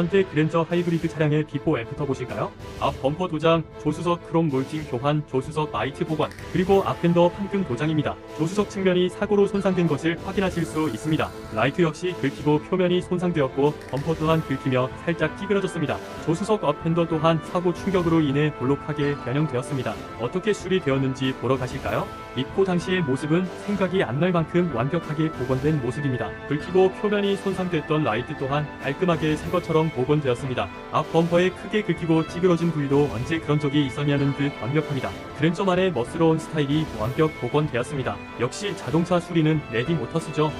현대 그랜저 하이브리드 차량의 비포 애프터 보실까요? 앞 범퍼 도장, 조수석 크롬 몰팅 교환, 조수석 라이트 보관, 그리고 앞펜더 판금 도장입니다. 조수석 측면이 사고로 손상된 것을 확인하실 수 있습니다. 라이트 역시 긁히고 표면이 손상되었고 범퍼 또한 긁히며 살짝 찌그러졌습니다. 조수석 앞펜더 또한 사고 충격으로 인해 볼록하게 변형되었습니다. 어떻게 수리되었는지 보러 가실까요? 입고 당시의 모습은 생각이 안 날 만큼 완벽하게 복원된 모습입니다. 긁히고 표면이 손상됐던 라이트 또한 깔끔하게 새 것처럼 복원되었습니다. 앞 범퍼에 크게 긁히고 찌그러진 부위도 언제 그런 적이 있었냐는 듯 완벽합니다. 그랜저만의 멋스러운 스타일이 완벽 복원되었습니다. 역시 자동차 수리는 레디 모터스죠.